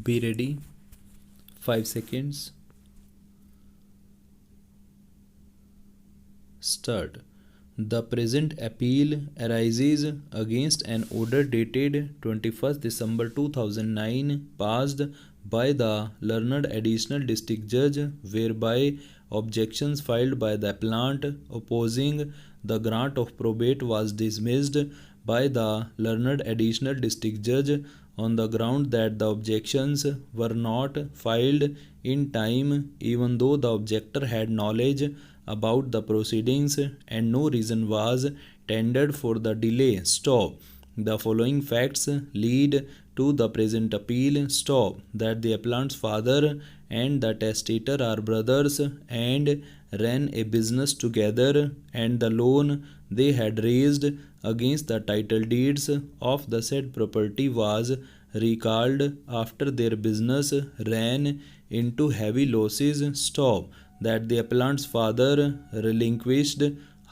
Be ready. 5 seconds. Start. The present appeal arises against an order dated 21st December 2009 passed by the learned additional district judge, whereby objections filed by the appellant opposing the grant of probate was dismissed by the learned additional district judge on the ground that the objections were not filed in time, even though the objector had knowledge about the proceedings and no reason was tendered for the delay. Stop. The following facts lead to the present appeal. Stop. That the appellant's father and the testator are brothers and ran a business together, and the loan they had raised against the title deeds of the said property was recalled after their business ran into heavy losses. Stop. That the appellant's father relinquished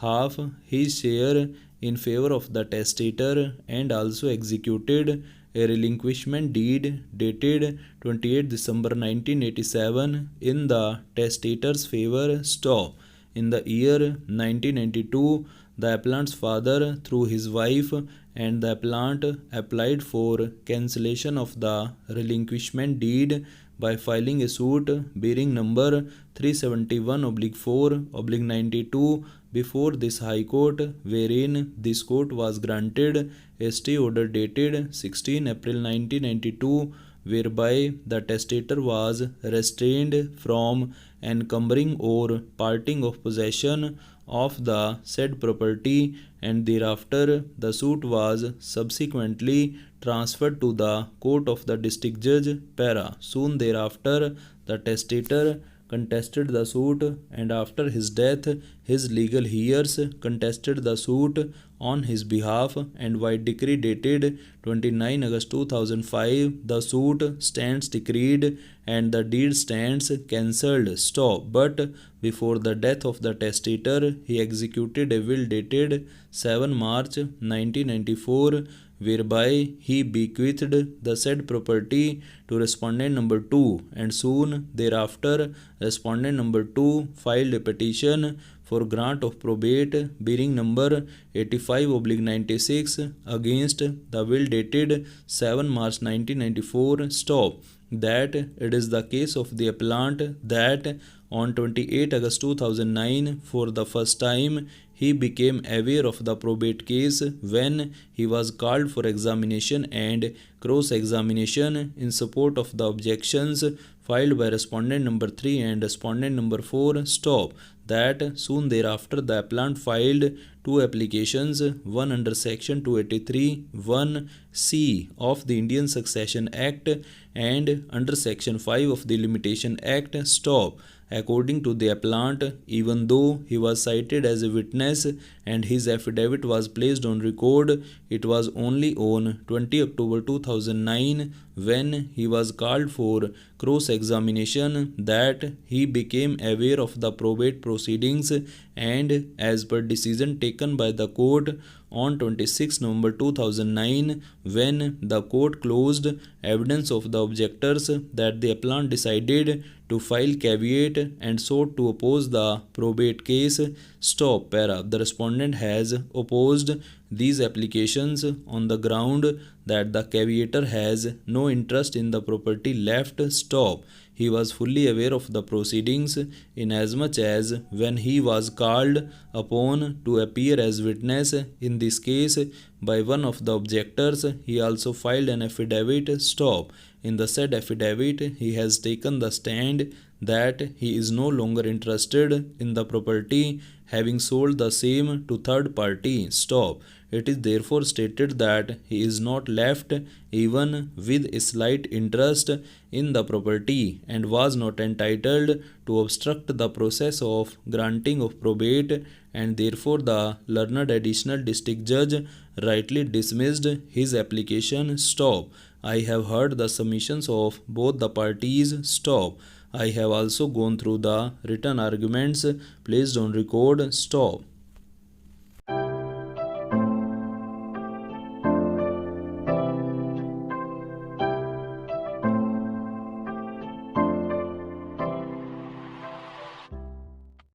half his share in favor of the testator and also executed a relinquishment deed dated 28 December 1987 in the testator's favor. Stop. In the year 1992, the appellant's father, through his wife and the appellant, applied for cancellation of the relinquishment deed by filing a suit bearing number 371/4/92 before this High Court, wherein this court was granted a stay order dated 16 April 1992, whereby the testator was restrained from encumbering or parting of possession of the said property, and thereafter the suit was subsequently transferred to the court of the district judge. Para. Soon thereafter, the testator contested the suit, and after his death, his legal heirs contested the suit on his behalf, and by decree dated 29 August 2005, the suit stands decreed and the deed stands cancelled. Stop. But before the death of the testator, he executed a will dated 7 March 1994, whereby he bequeathed the said property to respondent number 2, and soon thereafter respondent number 2 filed a petition for grant of probate bearing number 85/96 against the will dated 7 March 1994. Stop. That it is the case of the appellant that on 28 August 2009, for the first time, he became aware of the probate case when he was called for examination and cross-examination in support of the objections filed by respondent number 3 and respondent number 4. Stop. That soon thereafter the appellant filed 2 applications, one under section 283(1)(c) of the Indian Succession Act and under section 5 of the Limitation Act. Stop. According to the appellant, even though he was cited as a witness and his affidavit was placed on record, it was only on 20 October 2009 when he was called for cross-examination that he became aware of the probate proceedings, and as per decision taken by the court on 26 November 2009, when the court closed evidence of the objectors, that the appellant decided to file caveat and sought to oppose the probate case. Stop. Para. The respondent has opposed these applications on the ground that the caveator has no interest in the property left. Stop. He was fully aware of the proceedings, inasmuch as when he was called upon to appear as witness in this case by one of the objectors, he also filed an affidavit. Stop. In the said affidavit, he has taken the stand that he is no longer interested in the property, having sold the same to third party. Stop. It is therefore stated that he is not left even with a slight interest in the property and was not entitled to obstruct the process of granting of probate, and therefore the learned additional district judge rightly dismissed his application. Stop. I have heard the submissions of both the parties. Stop. I have also gone through the written arguments placed on record. Stop.